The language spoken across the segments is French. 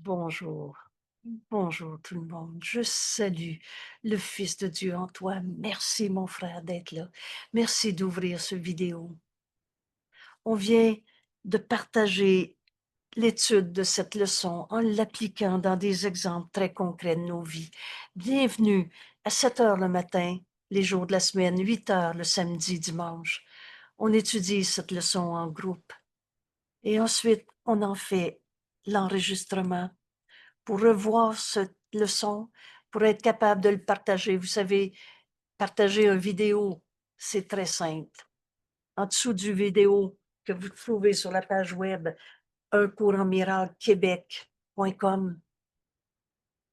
Bonjour, bonjour tout le monde. Je salue le Fils de Dieu en toi. Merci mon frère d'être là. Merci d'ouvrir ce vidéo. On vient de partager l'étude de cette leçon en l'appliquant dans des exemples très concrets de nos vies. Bienvenue à 7 heures le matin, les jours de la semaine, 8 heures le samedi, dimanche. On étudie cette leçon en groupe et ensuite on en fait l'enregistrement pour revoir cette leçon, pour être capable de le partager. Vous savez, partager une vidéo, c'est très simple. En dessous du vidéo que vous trouvez sur la page web uncourantmiraclequebec.com,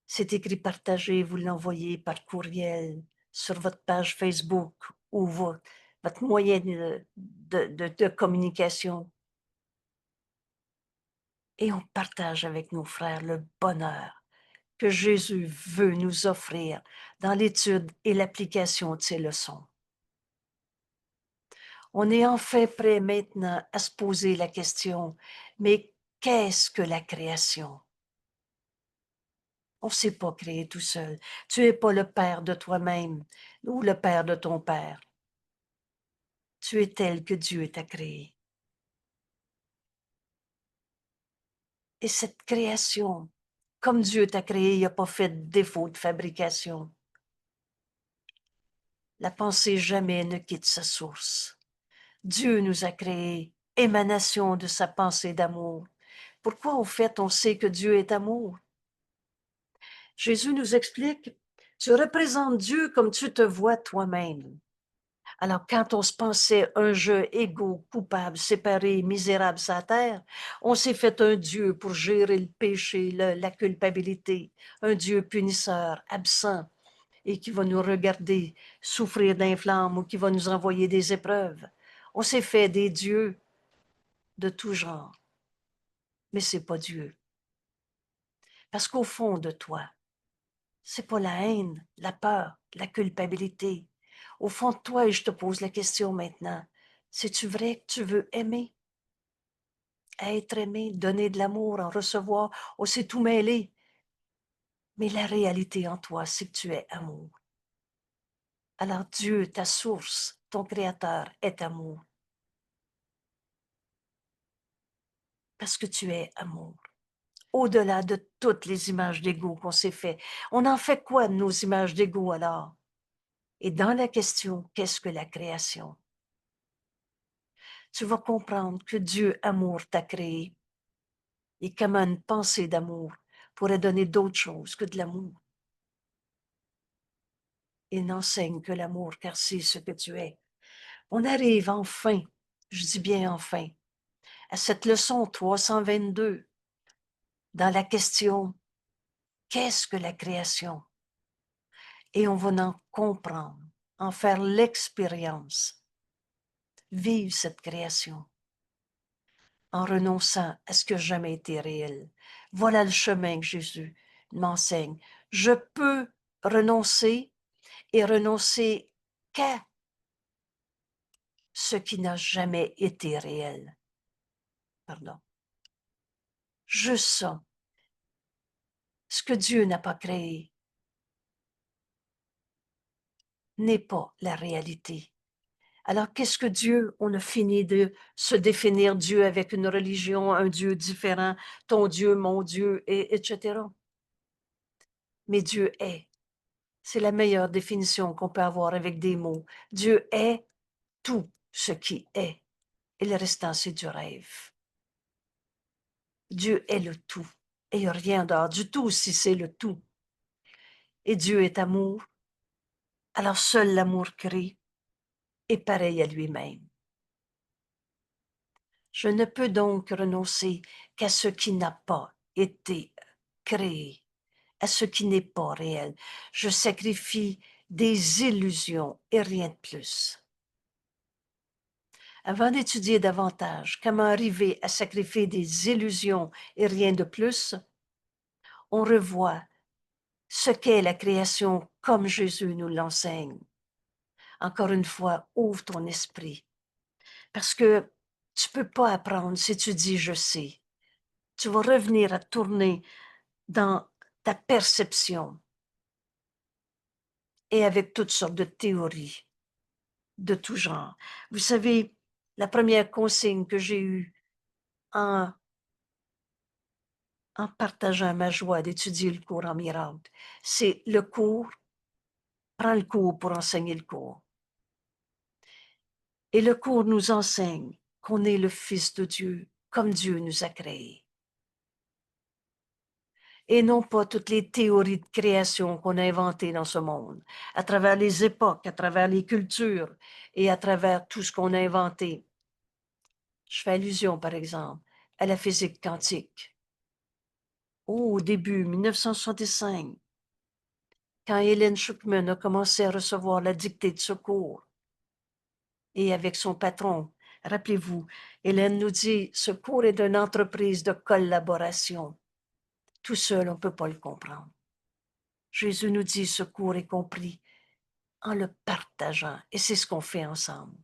c'est écrit partager, vous l'envoyez par courriel sur votre page Facebook ou votre moyen de communication. Et on partage avec nos frères le bonheur que Jésus veut nous offrir dans l'étude et l'application de ces leçons. On est enfin prêt maintenant à se poser la question, mais qu'est-ce que la création? On ne s'est pas créé tout seul. Tu n'es pas le père de toi-même ou le père de ton père. Tu es tel que Dieu t'a créé. Et cette création, comme Dieu t'a créé, il n'a pas fait de défaut de fabrication. La pensée jamais ne quitte sa source. Dieu nous a créés, émanation de sa pensée d'amour. Pourquoi, au fait, on sait que Dieu est amour? Jésus nous explique, tu représentes Dieu comme tu te vois toi-même. Alors, quand on se pensait un jeu égaux, coupable, séparé, misérable sur la terre, on s'est fait un Dieu pour gérer le péché, la culpabilité, un Dieu punisseur, absent, et qui va nous regarder souffrir d'inflammes ou qui va nous envoyer des épreuves. On s'est fait des dieux de tout genre, mais c'est pas Dieu. Parce qu'au fond de toi, c'est pas la haine, la peur, la culpabilité. Au fond de toi, et je te pose la question maintenant, c'est-tu vrai que tu veux aimer? Être aimé, donner de l'amour, en recevoir, on s'est tout mêlé. Mais la réalité en toi, c'est que tu es amour. Alors Dieu, ta source, ton Créateur, est amour. Parce que tu es amour. Au-delà de toutes les images d'ego qu'on s'est fait. On en fait quoi de nos images d'ego alors? Et dans la question, qu'est-ce que la création? Tu vas comprendre que Dieu, amour, t'a créé. Et comment une pensée d'amour pourrait donner d'autres choses que de l'amour. Il n'enseigne que l'amour, car c'est ce que tu es. On arrive enfin, je dis bien enfin, à cette leçon 322, dans la question, qu'est-ce que la création? Et on va en comprendre, en faire l'expérience, vivre cette création, en renonçant à ce qui n'a jamais été réel. Voilà le chemin que Jésus m'enseigne. Je peux renoncer et renoncer qu'à ce qui n'a jamais été réel. Pardon. Juste ça. Ce que Dieu n'a pas créé n'est pas la réalité. Alors, qu'est-ce que Dieu? On a fini de se définir Dieu avec une religion, un Dieu différent, ton Dieu, mon Dieu, etc. Mais Dieu est. C'est la meilleure définition qu'on peut avoir avec des mots. Dieu est tout ce qui est. Et le restant, c'est du rêve. Dieu est le tout. Et il n'y a rien dehors du tout si c'est le tout. Et Dieu est amour. Alors seul l'amour crée est pareil à lui-même. Je ne peux donc renoncer qu'à ce qui n'a pas été créé, à ce qui n'est pas réel. Je sacrifie des illusions et rien de plus. Avant d'étudier davantage comment arriver à sacrifier des illusions et rien de plus, on revoit ce qu'est la création comme Jésus nous l'enseigne. Encore une fois, ouvre ton esprit. Parce que tu ne peux pas apprendre si tu dis « je sais ». Tu vas revenir à tourner dans ta perception et avec toutes sortes de théories de tout genre. Vous savez, la première consigne que j'ai eue en, en partageant ma joie d'étudier le cours en miracle, c'est le cours, prends le cours pour enseigner le cours. Et le cours nous enseigne qu'on est le Fils de Dieu, comme Dieu nous a créés. Et non pas toutes les théories de création qu'on a inventées dans ce monde, à travers les époques, à travers les cultures et à travers tout ce qu'on a inventé. Je fais allusion, par exemple, à la physique quantique. Au début, 1965, quand Hélène Schuckman a commencé à recevoir la dictée de ce cours, et avec son patron, rappelez-vous, Hélène nous dit, ce cours est une entreprise de collaboration. Tout seul, on ne peut pas le comprendre. Jésus nous dit, ce cours est compris en le partageant, et c'est ce qu'on fait ensemble.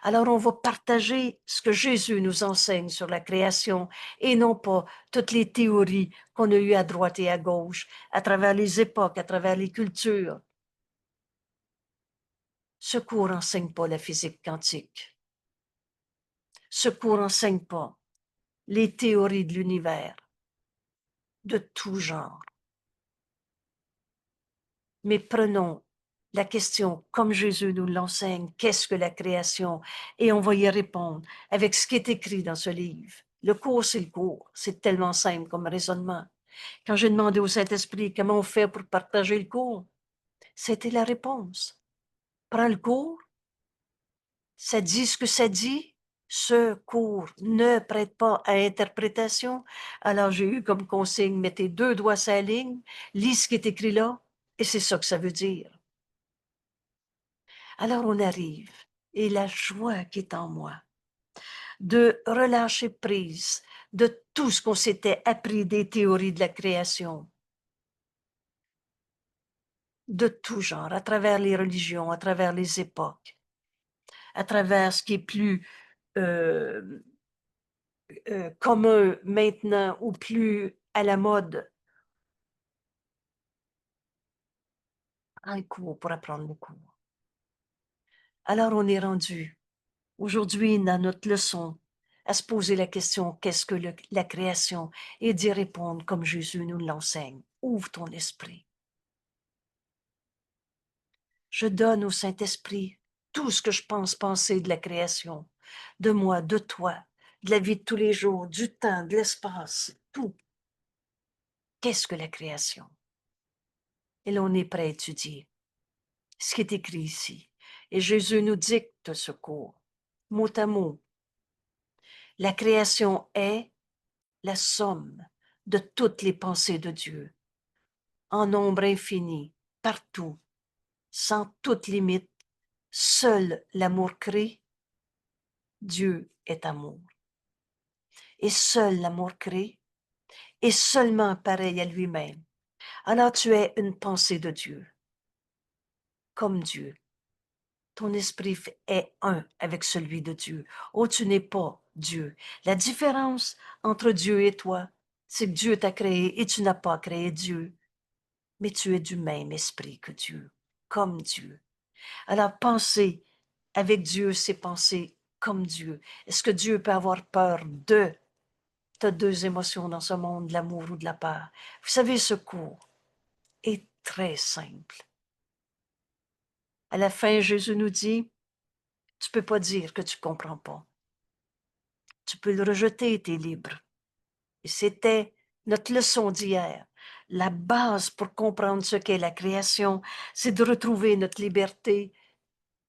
Alors, on va partager ce que Jésus nous enseigne sur la création et non pas toutes les théories qu'on a eues à droite et à gauche, à travers les époques, à travers les cultures. Ce cours n'enseigne pas la physique quantique. Ce cours n'enseigne pas les théories de l'univers de tout genre. Mais prenons la question comme Jésus nous l'enseigne, qu'est-ce que la création? Et on va y répondre avec ce qui est écrit dans ce livre. Le cours, c'est le cours. C'est tellement simple comme raisonnement. Quand j'ai demandé au Saint-Esprit comment on fait pour partager le cours, c'était la réponse. Prends le cours, ça dit ce que ça dit, ce cours ne prête pas à interprétation. Alors j'ai eu comme consigne, mettez 2 doigts sur la ligne, lis ce qui est écrit là, et c'est ça que ça veut dire. Alors on arrive, et la joie qui est en moi, de relâcher prise de tout ce qu'on s'était appris des théories de la création, de tout genre, à travers les religions, à travers les époques, à travers ce qui est plus commun maintenant ou plus à la mode, un cours pour apprendre le cours. Alors on est rendu aujourd'hui dans notre leçon à se poser la question qu'est-ce que la création et d'y répondre comme Jésus nous l'enseigne. Ouvre ton esprit. Je donne au Saint-Esprit tout ce que je pense penser de la création, de moi, de toi, de la vie de tous les jours, du temps, de l'espace, tout. Qu'est-ce que la création? Et là, on est prêt à étudier ce qui est écrit ici. Et Jésus nous dicte ce cours, mot à mot. La création est la somme de toutes les pensées de Dieu, en nombre infini, partout, sans toute limite. Seul l'amour crée. Dieu est amour. Et seul l'amour crée, et seulement pareil à lui-même. Alors tu es une pensée de Dieu, comme Dieu. Ton esprit est un avec celui de Dieu. Oh, tu n'es pas Dieu. La différence entre Dieu et toi, c'est que Dieu t'a créé et tu n'as pas créé Dieu. Mais tu es du même esprit que Dieu, comme Dieu. Alors, penser avec Dieu, c'est penser comme Dieu. Est-ce que Dieu peut avoir peur de? T'as 2 émotions dans ce monde, l'amour ou de la peur. Vous savez, ce cours est très simple. À la fin, Jésus nous dit, tu peux pas dire que tu comprends pas. Tu peux le rejeter, tu es libre. Et c'était notre leçon d'hier. La base pour comprendre ce qu'est la création, c'est de retrouver notre liberté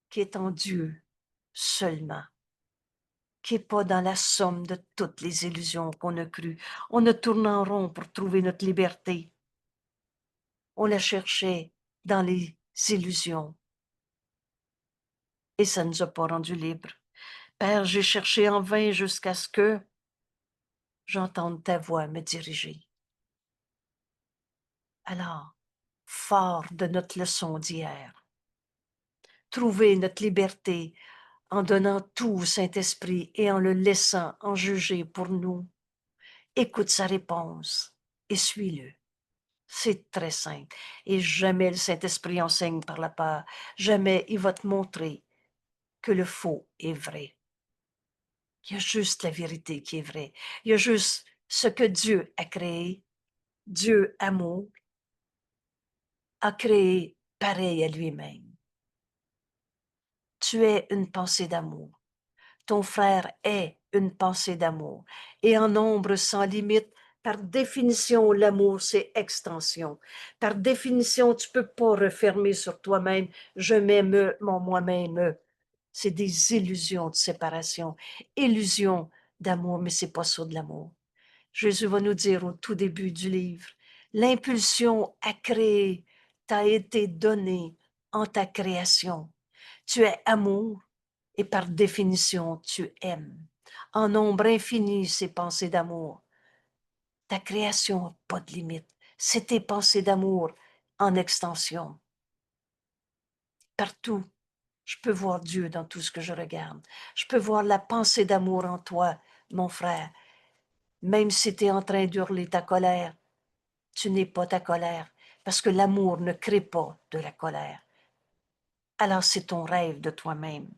qui est en Dieu seulement, qui n'est pas dans la somme de toutes les illusions qu'on a crues. On a tourné en rond pour trouver notre liberté. On la cherchait dans les illusions. Et ça ne nous a pas rendus libres. Père, j'ai cherché en vain jusqu'à ce que j'entende ta voix me diriger. Alors, fort de notre leçon d'hier, trouver notre liberté en donnant tout au Saint-Esprit et en le laissant en juger pour nous. Écoute sa réponse. et suis-le. C'est très simple. Et jamais le Saint-Esprit enseigne par la peur. Jamais il va te montrer que le faux est vrai. Il y a juste la vérité qui est vraie. Il y a juste ce que Dieu a créé. Dieu, amour, a créé pareil à lui-même. Tu es une pensée d'amour. Ton frère est une pensée d'amour. Et en nombre sans limite, par définition, l'amour, c'est extension. Par définition, tu peux pas refermer sur toi-même. Je m'aime, mon moi-même. C'est des illusions de séparation, illusions d'amour, mais c'est pas ça de l'amour. Jésus va nous dire au tout début du livre, l'impulsion à créer t'a été donnée en ta création. Tu es amour et par définition, tu aimes. En nombre infini, ces pensées d'amour. Ta création n'a pas de limite. C'est tes pensées d'amour en extension. Partout, je peux voir Dieu dans tout ce que je regarde. Je peux voir la pensée d'amour en toi, mon frère. Même si tu es en train d'hurler ta colère, tu n'es pas ta colère, parce que l'amour ne crée pas de la colère. Alors c'est ton rêve de toi-même.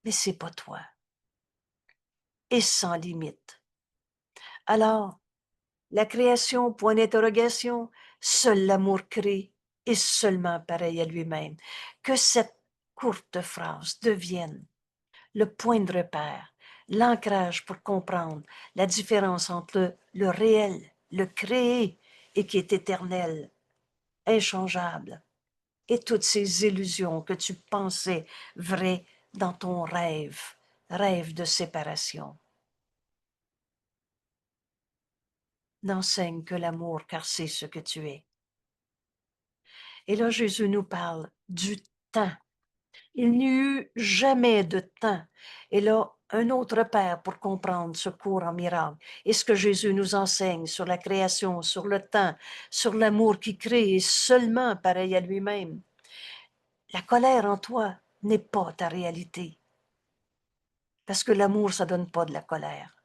Mais c'est pas toi. Et sans limite. Alors, la création, point d'interrogation, seul l'amour crée et seulement pareil à lui-même. Que cette courte phrase devienne le point de repère, l'ancrage pour comprendre la différence entre le réel, le créé et qui est éternel, inchangeable, et toutes ces illusions que tu pensais vraies dans ton rêve, rêve de séparation. N'enseigne que l'amour, car c'est ce que tu es. Et là, Jésus nous parle du temps. Il n'y eut jamais de temps. Et là, un autre père pour comprendre ce cours en miracle. Et ce que Jésus nous enseigne sur la création, sur le temps, sur l'amour qui crée et seulement pareil à lui-même. La colère en toi n'est pas ta réalité. Parce que l'amour, ça donne pas de la colère.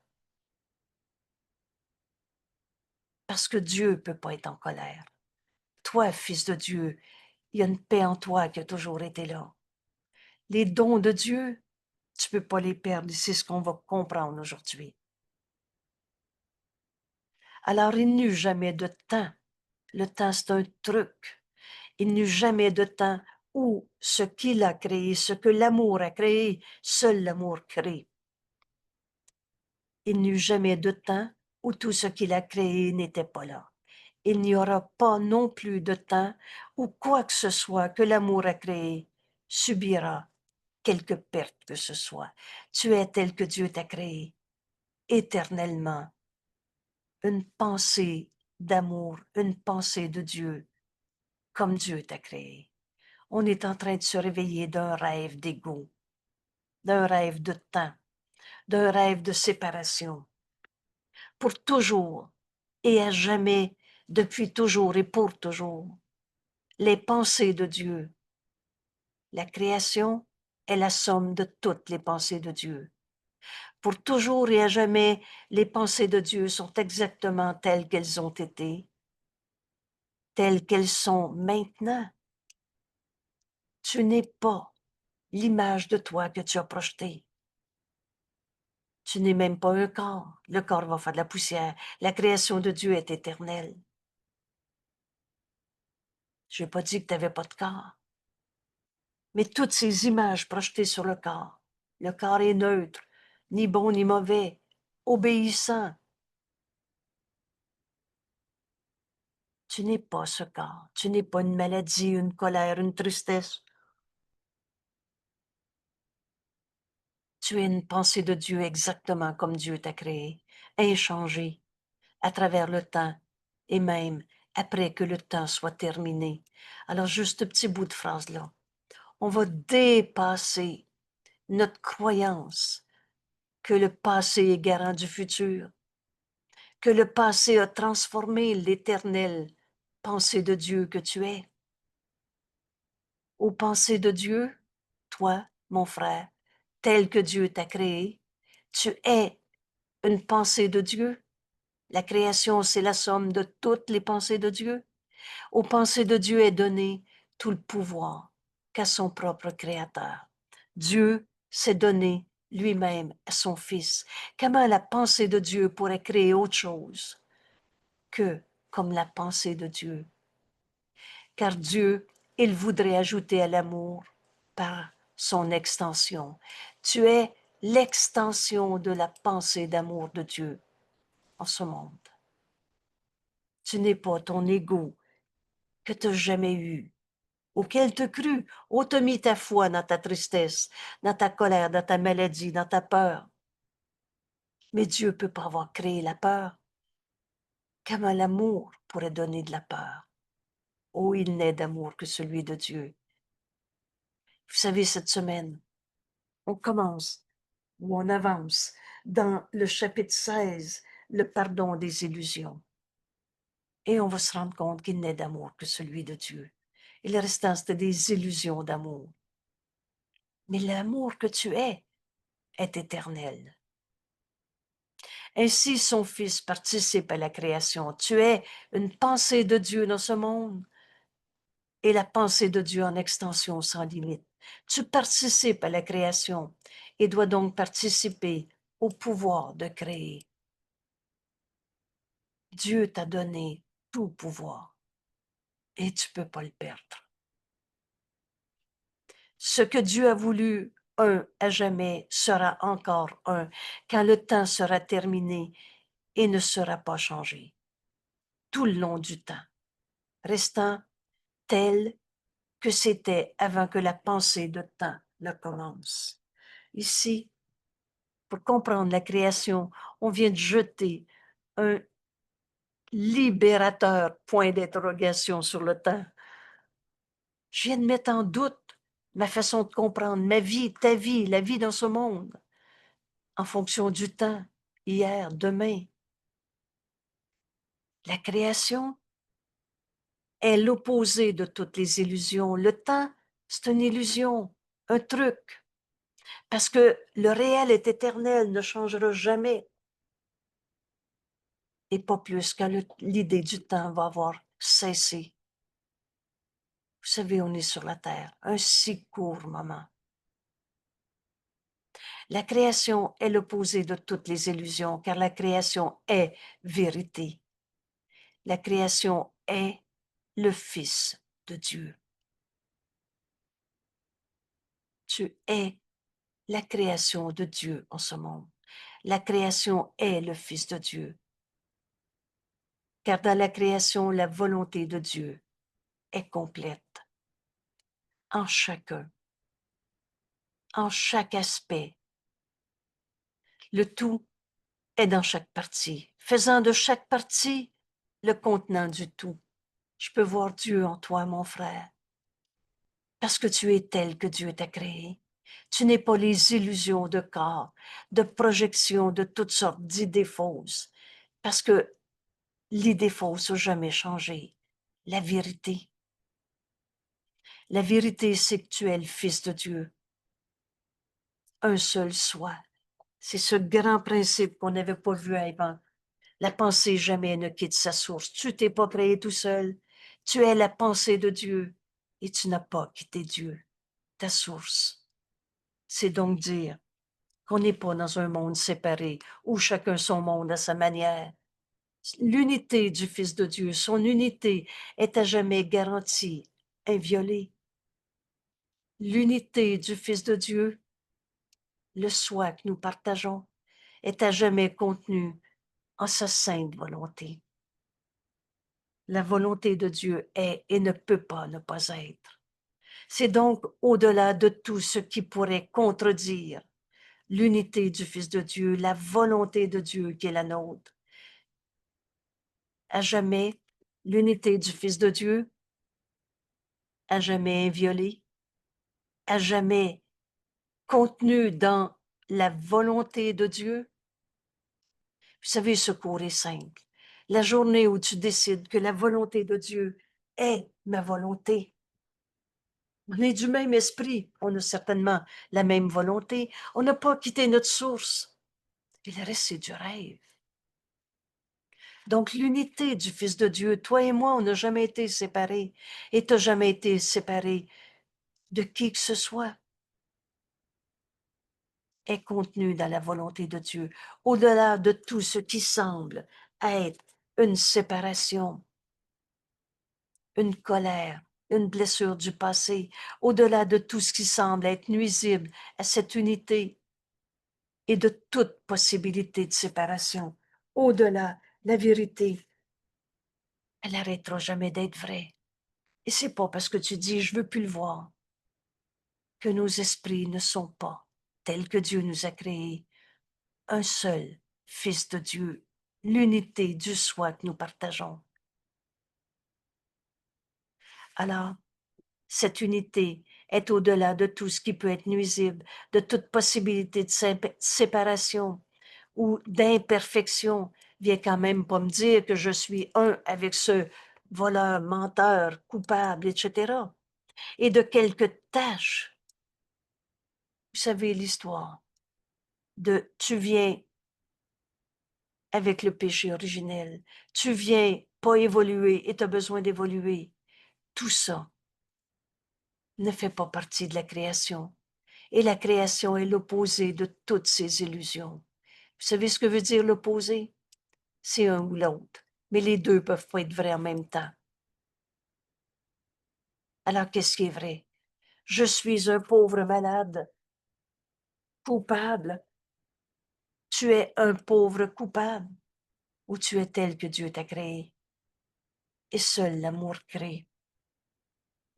Parce que Dieu ne peut pas être en colère. Toi, fils de Dieu, il y a une paix en toi qui a toujours été là. Les dons de Dieu, tu ne peux pas les perdre. C'est ce qu'on va comprendre aujourd'hui. Alors, il n'y eut jamais de temps. Le temps, c'est un truc. Il n'y eut jamais de temps où ce qu'il a créé, ce que l'amour a créé, seul l'amour crée. Il n'y eut jamais de temps où tout ce qu'il a créé n'était pas là. Il n'y aura pas non plus de temps où quoi que ce soit que l'amour a créé subira quelque perte que ce soit. Tu es tel que Dieu t'a créé, éternellement. Une pensée d'amour, une pensée de Dieu, comme Dieu t'a créé. On est en train de se réveiller d'un rêve d'ego, d'un rêve de temps, d'un rêve de séparation. Pour toujours et à jamais, depuis toujours et pour toujours. Les pensées de Dieu. La création est la somme de toutes les pensées de Dieu. Pour toujours et à jamais, les pensées de Dieu sont exactement telles qu'elles ont été, telles qu'elles sont maintenant. Tu n'es pas l'image de toi que tu as projetée. Tu n'es même pas un corps. Le corps va faire de la poussière. La création de Dieu est éternelle. Je n'ai pas dit que tu n'avais pas de corps. Mais toutes ces images projetées sur le corps est neutre, ni bon ni mauvais, obéissant. Tu n'es pas ce corps. Tu n'es pas une maladie, une colère, une tristesse. Tu es une pensée de Dieu exactement comme Dieu t'a créé, inchangée, à travers le temps, et même après que le temps soit terminé. Alors, juste ce petit bout de phrase-là. On va dépasser notre croyance que le passé est garant du futur, que le passé a transformé l'éternelle pensée de Dieu que tu es. Aux pensées de Dieu, toi, mon frère, tel que Dieu t'a créé, tu es une pensée de Dieu. La création, c'est la somme de toutes les pensées de Dieu. Aux pensées de Dieu est donné tout le pouvoir qu'à son propre Créateur. Dieu s'est donné lui-même à son Fils. Comment la pensée de Dieu pourrait créer autre chose que comme la pensée de Dieu? Car Dieu, il voudrait ajouter à l'amour par son extension. Tu es l'extension de la pensée d'amour de Dieu en ce monde. Tu n'es pas ton ego que tu n'as jamais eu, auquel tu crus, où tu as mis ta foi dans ta tristesse, dans ta colère, dans ta maladie, dans ta peur. Mais Dieu ne peut pas avoir créé la peur. Comment l'amour pourrait donner de la peur? Oh, il n'est d'amour que celui de Dieu. Vous savez, cette semaine, on commence ou on avance dans le chapitre 16, le pardon des illusions. Et on va se rendre compte qu'il n'est d'amour que celui de Dieu. Et le restant, c'était des illusions d'amour. Mais l'amour que tu es est éternel. Ainsi, son Fils participe à la création. Tu es une pensée de Dieu dans ce monde et la pensée de Dieu en extension sans limite. Tu participes à la création et dois donc participer au pouvoir de créer. Dieu t'a donné tout pouvoir et tu ne peux pas le perdre. Ce que Dieu a voulu un à jamais sera encore un quand le temps sera terminé et ne sera pas changé tout le long du temps, restant tel que c'était avant que la pensée de temps ne commence. Ici, pour comprendre la création, on vient de jeter un libérateur point d'interrogation sur le temps. Je viens de mettre en doute ma façon de comprendre ma vie, ta vie, la vie dans ce monde, en fonction du temps, hier, demain. La création est l'opposé de toutes les illusions. Le temps, c'est une illusion, un truc, parce que le réel est éternel, ne changera jamais. Et pas plus que l'idée du temps va avoir cessé. Vous savez, on est sur la terre, un si court moment. La création est l'opposé de toutes les illusions, car la création est vérité. La création est le Fils de Dieu. Tu es la création de Dieu en ce monde. La création est le Fils de Dieu. Car dans la création, la volonté de Dieu est complète en chacun, en chaque aspect. Le tout est dans chaque partie, faisant de chaque partie le contenant du tout. Je peux voir Dieu en toi, mon frère, parce que tu es tel que Dieu t'a créé. Tu n'es pas les illusions de corps, de projections, de toutes sortes d'idées fausses, parce que l'idée fausse n'a jamais changé. La vérité, c'est que tu es le Fils de Dieu, un seul soi. C'est ce grand principe qu'on n'avait pas vu avant. La pensée jamais ne quitte sa source. Tu t'es pas créé tout seul. Tu es la pensée de Dieu et tu n'as pas quitté Dieu, ta source. C'est donc dire qu'on n'est pas dans un monde séparé où chacun son monde à sa manière. L'unité du Fils de Dieu, son unité est à jamais garantie, inviolée. L'unité du Fils de Dieu, le soi que nous partageons, est à jamais contenu en sa sainte volonté. La volonté de Dieu est et ne peut pas ne pas être. C'est donc au-delà de tout ce qui pourrait contredire l'unité du Fils de Dieu, la volonté de Dieu qui est la nôtre. À jamais, l'unité du Fils de Dieu, à jamais inviolée, à jamais contenue dans la volonté de Dieu. Vous savez, ce cours est simple. La journée où tu décides que la volonté de Dieu est ma volonté, on est du même esprit, on a certainement la même volonté, on n'a pas quitté notre source. Puis le reste, c'est du rêve. Donc, l'unité du Fils de Dieu, toi et moi, on n'a jamais été séparés. Et tu n'as jamais été séparé de qui que ce soit. Est contenue dans la volonté de Dieu, au-delà de tout ce qui semble être une séparation, une colère, une blessure du passé, au-delà de tout ce qui semble être nuisible à cette unité et de toute possibilité de séparation, au-delà, la vérité, elle n'arrêtera jamais d'être vraie. Et c'est pas parce que tu dis je veux plus le voir que nos esprits ne sont pas tels que Dieu nous a créés, un seul Fils de Dieu, l'unité du soi que nous partageons. Alors, cette unité est au-delà de tout ce qui peut être nuisible, de toute possibilité de séparation ou d'imperfection. Viens quand même pas me dire que je suis un avec ce voleur, menteur, coupable, etc. Et de quelques tâches. Vous savez l'histoire de tu viens avec le péché originel, tu viens pas évoluer et tu as besoin d'évoluer. Tout ça ne fait pas partie de la création. Et la création est l'opposé de toutes ces illusions. Vous savez ce que veut dire l'opposé? C'est un ou l'autre. Mais les deux peuvent pas être vrais en même temps. Alors, qu'est-ce qui est vrai? Je suis un pauvre malade, coupable. Tu es un pauvre coupable ou tu es tel que Dieu t'a créé. Et seul l'amour crée.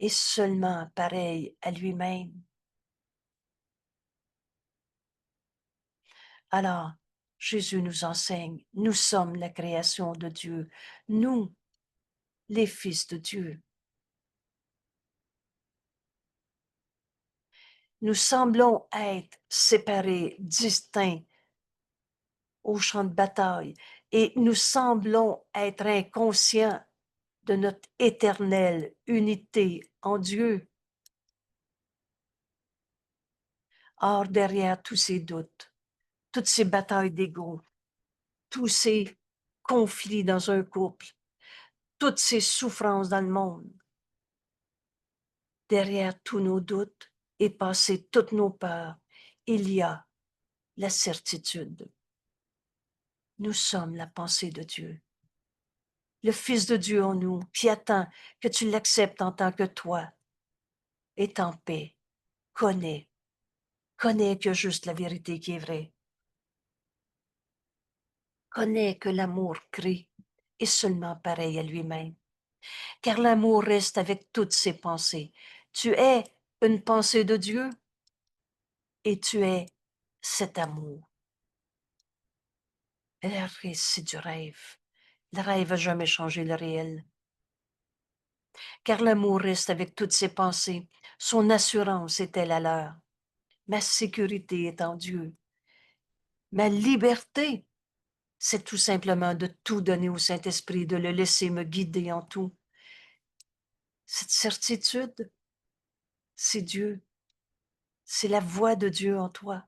Et seulement pareil à lui-même. Alors, Jésus nous enseigne, nous sommes la création de Dieu, nous, les fils de Dieu. Nous semblons être séparés, distincts au champ de bataille, et nous semblons être inconscients de notre éternelle unité en Dieu. Or, derrière tous ces doutes, toutes ces batailles d'ego, tous ces conflits dans un couple, toutes ces souffrances dans le monde, derrière tous nos doutes et passer toutes nos peurs, il y a la certitude. Nous sommes la pensée de Dieu. Le Fils de Dieu en nous, qui attend que tu l'acceptes en tant que toi, est en paix, connaît que juste la vérité qui est vraie, connaît que l'amour crée est seulement pareil à lui-même, car l'amour reste avec toutes ses pensées. Tu es une pensée de Dieu et tu es cet amour. Le reste, c'est du rêve. Le rêve n'a jamais changé le réel. Car l'amour reste avec toutes ses pensées. Son assurance est la leur. Ma sécurité est en Dieu. Ma liberté, c'est tout simplement de tout donner au Saint-Esprit, de le laisser me guider en tout. Cette certitude, c'est Dieu. C'est la voix de Dieu en toi.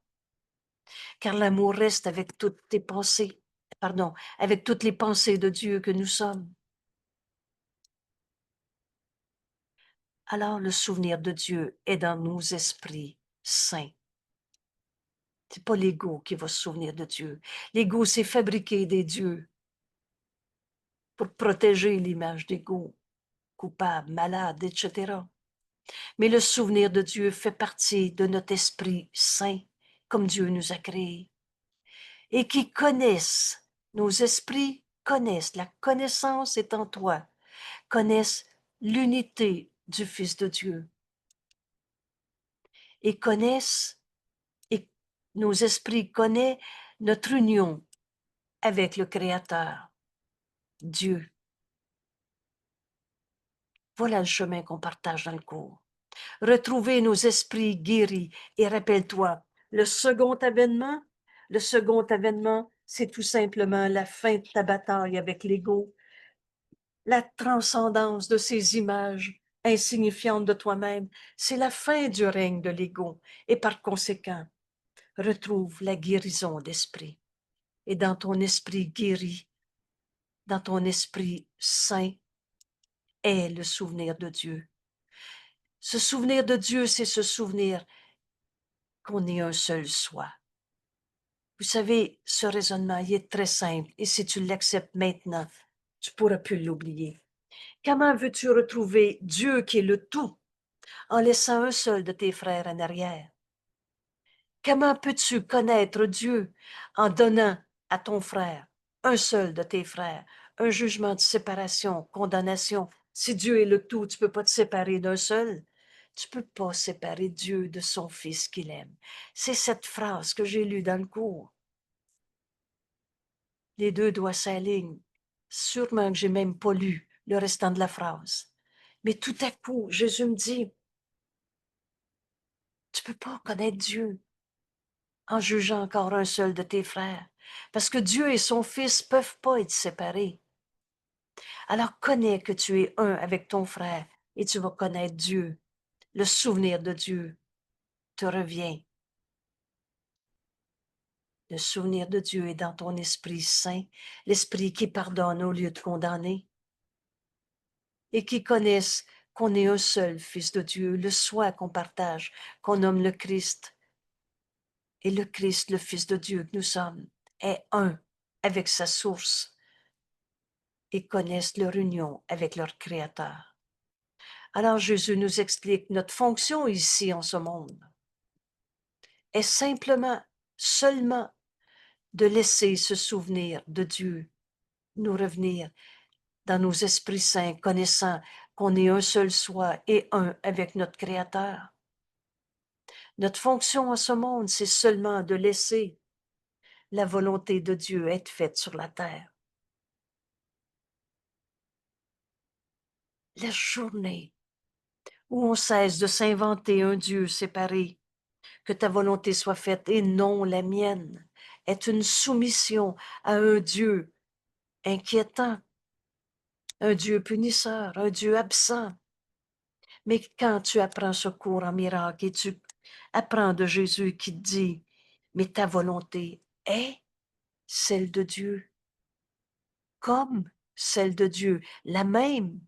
Car l'amour reste avec toutes tes pensées, avec toutes les pensées de Dieu que nous sommes. Alors le souvenir de Dieu est dans nos esprits saints. C'est pas l'ego qui va se souvenir de Dieu. L'ego, c'est fabriquer des dieux pour protéger l'image d'ego, coupable, malade, etc. Mais le souvenir de Dieu fait partie de notre esprit saint, comme Dieu nous a créés, et qui connaissent, nos esprits connaissent, la connaissance est en toi, connaissent l'unité du Fils de Dieu, et connaissent, et nos esprits connaissent notre union avec le Créateur, Dieu. Voilà le chemin qu'on partage dans le cours. Retrouver nos esprits guéris. Et rappelle-toi, le second avènement, c'est tout simplement la fin de ta bataille avec l'ego, la transcendance de ces images insignifiantes de toi-même. C'est la fin du règne de l'ego. Et par conséquent, retrouve la guérison d'esprit. et dans ton esprit guéri, dans ton esprit saint, est le souvenir de Dieu. Se souvenir de Dieu, c'est se souvenir qu'on est un seul soi. Vous savez, ce raisonnement, il est très simple, et si tu l'acceptes maintenant, tu ne pourras plus l'oublier. Comment veux-tu retrouver Dieu qui est le tout en laissant un seul de tes frères en arrière? Comment peux-tu connaître Dieu en donnant à ton frère, un seul de tes frères, un jugement de séparation, condamnation? Si Dieu est le tout, tu ne peux pas te séparer d'un seul. Tu ne peux pas séparer Dieu de son Fils qu'il aime. C'est cette phrase que j'ai lue dans le cours. Les deux doigts s'alignent. Sûrement que j'ai même pas lu le restant de la phrase. Mais tout à coup, Jésus me dit, tu peux pas connaître Dieu en jugeant encore un seul de tes frères, parce que Dieu et son Fils peuvent pas être séparés. Alors connais que tu es un avec ton frère et tu vas connaître Dieu. Le souvenir de Dieu te revient. Le souvenir de Dieu est dans ton esprit saint, l'esprit qui pardonne au lieu de condamner, et qui connaissent qu'on est un seul Fils de Dieu, le soi qu'on partage, qu'on nomme le Christ. Et le Christ, le Fils de Dieu que nous sommes, est un avec sa source et connaissent leur union avec leur Créateur. Alors Jésus nous explique notre fonction ici en ce monde est simplement, seulement de laisser ce souvenir de Dieu nous revenir dans nos esprits saints, connaissant qu'on est un seul soi et un avec notre Créateur. Notre fonction en ce monde, c'est seulement de laisser la volonté de Dieu être faite sur la terre. La journée où on cesse de s'inventer un Dieu séparé, que ta volonté soit faite et non la mienne, est une soumission à un Dieu inquiétant, un Dieu punisseur, un Dieu absent. Mais quand tu apprends ce cours en miracle et tu apprends de Jésus qui te dit, mais ta volonté est celle de Dieu, comme celle de Dieu, la même.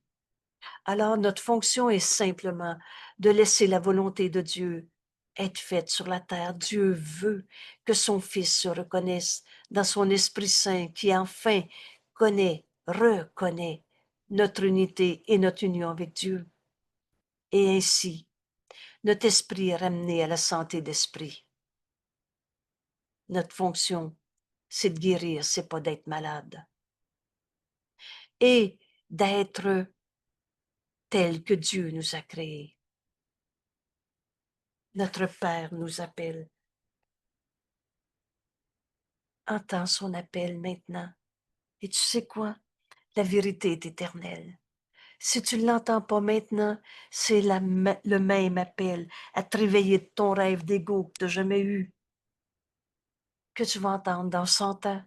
Alors notre fonction est simplement de laisser la volonté de Dieu être faite sur la terre. Dieu veut que son Fils se reconnaisse dans son Esprit Saint qui enfin reconnaît notre unité et notre union avec Dieu. Et ainsi, notre esprit est ramené à la santé d'esprit. Notre fonction, c'est de guérir, c'est pas d'être malade. Et d'être tel que Dieu nous a créés. Notre Père nous appelle. Entends son appel maintenant. Et tu sais quoi? La vérité est éternelle. Si tu ne l'entends pas maintenant, c'est le même appel à te réveiller de ton rêve d'ego que tu n'as jamais eu, que tu vas entendre dans 100 ans.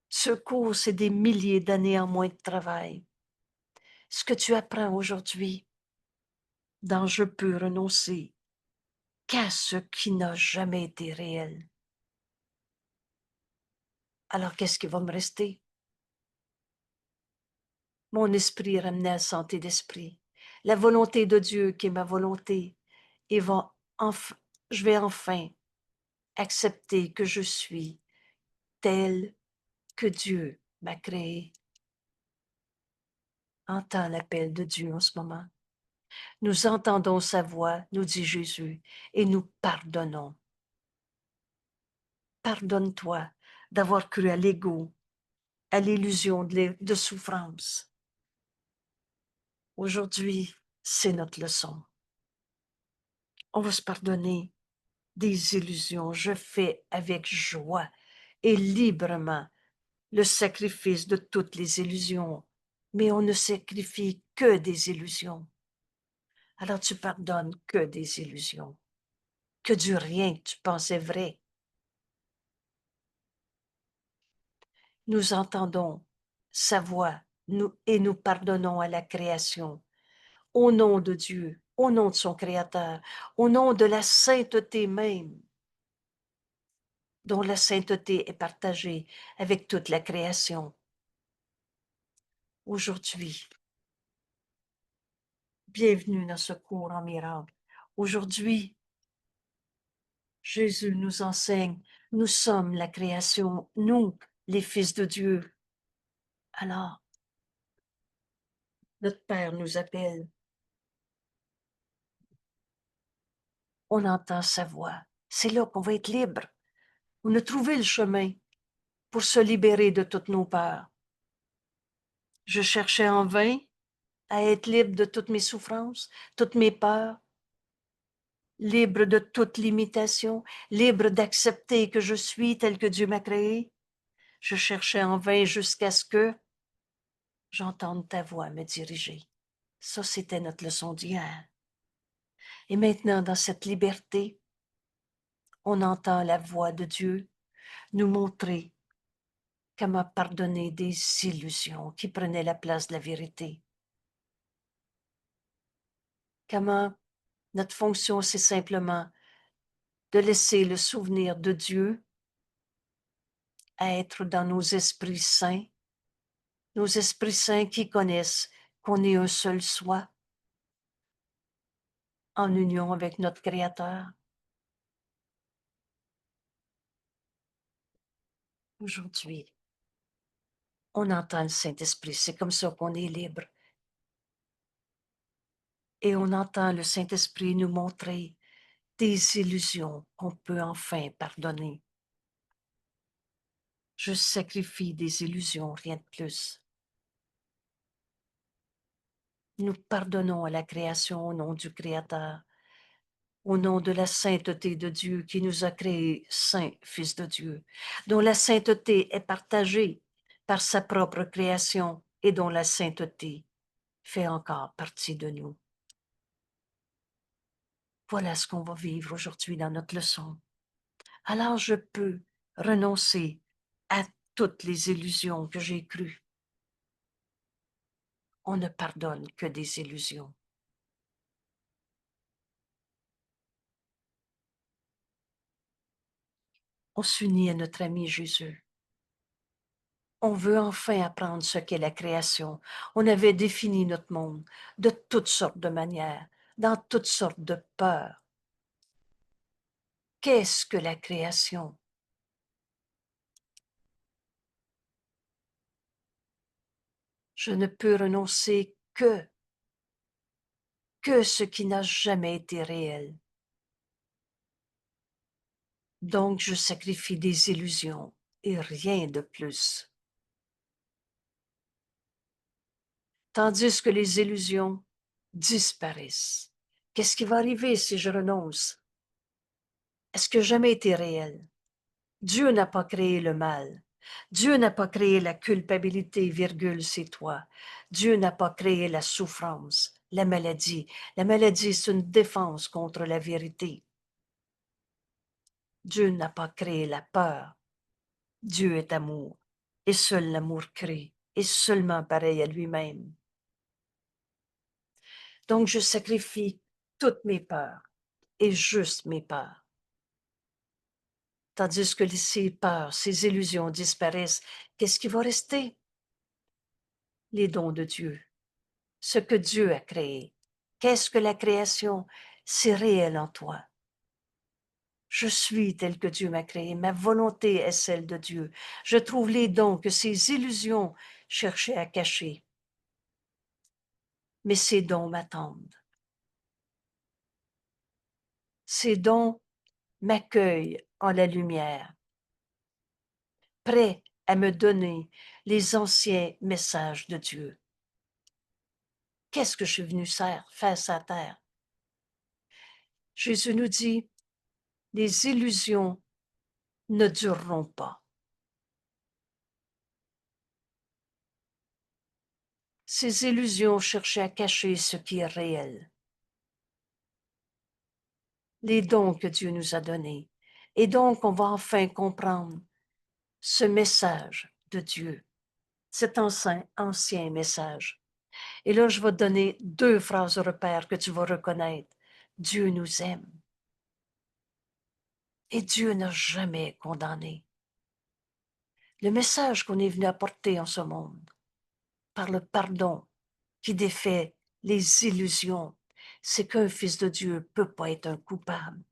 Ce cours, c'est des milliers d'années en moins de travail. Ce que tu apprends aujourd'hui, dans Je peux renoncer qu'à ce qui n'a jamais été réel. Alors qu'est-ce qui va me rester? Mon esprit est ramené à la santé d'esprit. La volonté de Dieu qui est ma volonté. Et je vais enfin accepter que je suis tel que Dieu m'a créé. Entends l'appel de Dieu en ce moment. Nous entendons sa voix, nous dit Jésus, et nous pardonnons. Pardonne-toi d'avoir cru à l'ego, à l'illusion de souffrance. Aujourd'hui, c'est notre leçon. On va se pardonner des illusions. Je fais avec joie et librement le sacrifice de toutes les illusions. Mais on ne sacrifie que des illusions. Alors tu pardonnes que des illusions, que du rien que tu pensais vrai. Nous entendons sa voix et nous pardonnons à la création. Au nom de Dieu, au nom de son Créateur, au nom de la sainteté même. dont la sainteté est partagée avec toute la création. Aujourd'hui, bienvenue dans ce cours en miracle. Aujourd'hui, Jésus nous enseigne, nous sommes la création, nous, les fils de Dieu. Alors, notre Père nous appelle. On entend sa voix. C'est là qu'on va être libre. On a trouvé le chemin pour se libérer de toutes nos peurs. Je cherchais en vain à être libre de toutes mes souffrances, toutes mes peurs, libre de toute limitation, libre d'accepter que je suis tel que Dieu m'a créé. Je cherchais en vain jusqu'à ce que j'entende ta voix me diriger. Ça, c'était notre leçon d'hier. Et maintenant, dans cette liberté, on entend la voix de Dieu nous montrer comment pardonner des illusions qui prenaient la place de la vérité. Comment notre fonction, c'est simplement de laisser le souvenir de Dieu être dans nos esprits saints qui connaissent qu'on est un seul soi, en union avec notre Créateur. Aujourd'hui, on entend le Saint-Esprit, c'est comme ça qu'on est libre. Et on entend le Saint-Esprit nous montrer des illusions qu'on peut enfin pardonner. Je sacrifie des illusions, rien de plus. Nous pardonnons à la création au nom du Créateur, au nom de la sainteté de Dieu qui nous a créés saints fils de Dieu, dont la sainteté est partagée par sa propre création et dont la sainteté fait encore partie de nous. Voilà ce qu'on va vivre aujourd'hui dans notre leçon. Alors je peux renoncer à toutes les illusions que j'ai crues. On ne pardonne que des illusions. On s'unit à notre ami Jésus. On veut enfin apprendre ce qu'est la création. On avait défini notre monde de toutes sortes de manières, dans toutes sortes de peurs. Qu'est-ce que la création? Je ne peux renoncer que ce qui n'a jamais été réel. Donc je sacrifie des illusions et rien de plus. Tandis que les illusions disparaissent. Qu'est-ce qui va arriver si je renonce? Est-ce que jamais été réel? Dieu n'a pas créé le mal. Dieu n'a pas créé la culpabilité, virgule, c'est toi. Dieu n'a pas créé la souffrance, la maladie. La maladie, c'est une défense contre la vérité. Dieu n'a pas créé la peur. Dieu est amour. Et seul l'amour crée, et seulement pareil à lui-même. Donc je sacrifie toutes mes peurs, et juste mes peurs. Tandis que ces peurs, ces illusions disparaissent, qu'est-ce qui va rester? Les dons de Dieu, ce que Dieu a créé. Qu'est-ce que la création? C'est réel en toi. Je suis tel que Dieu m'a créé. Ma volonté est celle de Dieu. Je trouve les dons que ces illusions cherchaient à cacher. Mais ces dons m'attendent. Ces dons m'accueillent en la lumière, prêts à me donner les anciens messages de Dieu. Qu'est-ce que je suis venu faire sur la terre? Jésus nous dit, les illusions ne dureront pas. Ces illusions cherchaient à cacher ce qui est réel, les dons que Dieu nous a donnés. Et donc, on va enfin comprendre ce message de Dieu, cet ancien message. Et là, je vais te donner deux phrases repères que tu vas reconnaître. Dieu nous aime. Et Dieu n'a jamais condamné. Le message qu'on est venu apporter en ce monde, par le pardon qui défait les illusions, c'est qu'un fils de Dieu ne peut pas être un coupable.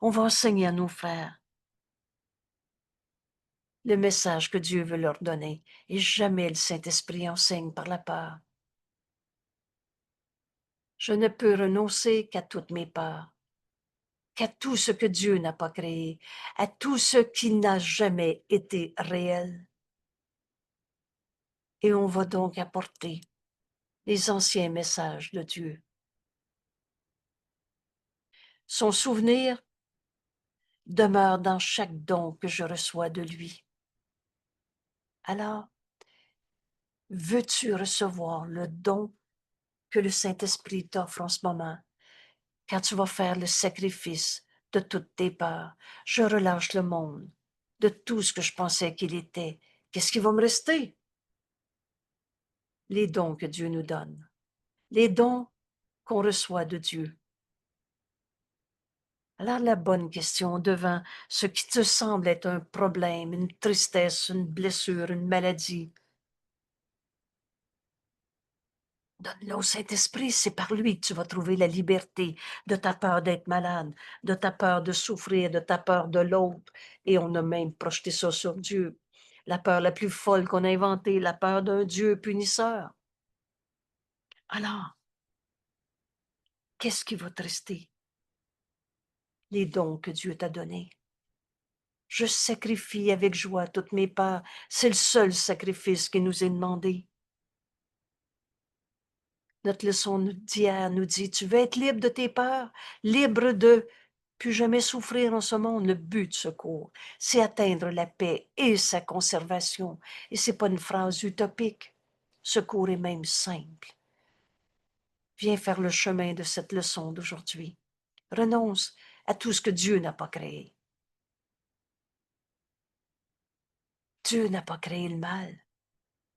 On va enseigner à nos frères le message que Dieu veut leur donner, et jamais le Saint-Esprit enseigne par la peur. Je ne peux renoncer qu'à toutes mes peurs, qu'à tout ce que Dieu n'a pas créé, à tout ce qui n'a jamais été réel. Et on va donc apporter les anciens messages de Dieu. Son souvenir demeure dans chaque don que je reçois de lui. Alors, veux-tu recevoir le don que le Saint-Esprit t'offre en ce moment, quand tu vas faire le sacrifice de toutes tes peurs? Je relâche le monde de tout ce que je pensais qu'il était. Qu'est-ce qui va me rester? Les dons que Dieu nous donne, les dons qu'on reçoit de Dieu. Alors la bonne question devant ce qui te semble être un problème, une tristesse, une blessure, une maladie, donne-le au Saint-Esprit, c'est par lui que tu vas trouver la liberté de ta peur d'être malade, de ta peur de souffrir, de ta peur de l'autre. Et on a même projeté ça sur Dieu. La peur la plus folle qu'on a inventée, la peur d'un Dieu punisseur. Alors, qu'est-ce qui va te rester? Les dons que Dieu t'a donnés. Je sacrifie avec joie toutes mes peurs. C'est le seul sacrifice qui nous est demandé. Notre leçon d'hier nous dit, tu veux être libre de tes peurs, libre de plus jamais souffrir en ce monde. Le but de ce cours, c'est atteindre la paix et sa conservation. Et c'est pas une phrase utopique. Ce cours est même simple. Viens faire le chemin de cette leçon d'aujourd'hui. Renonce à tout ce que Dieu n'a pas créé. Dieu n'a pas créé le mal,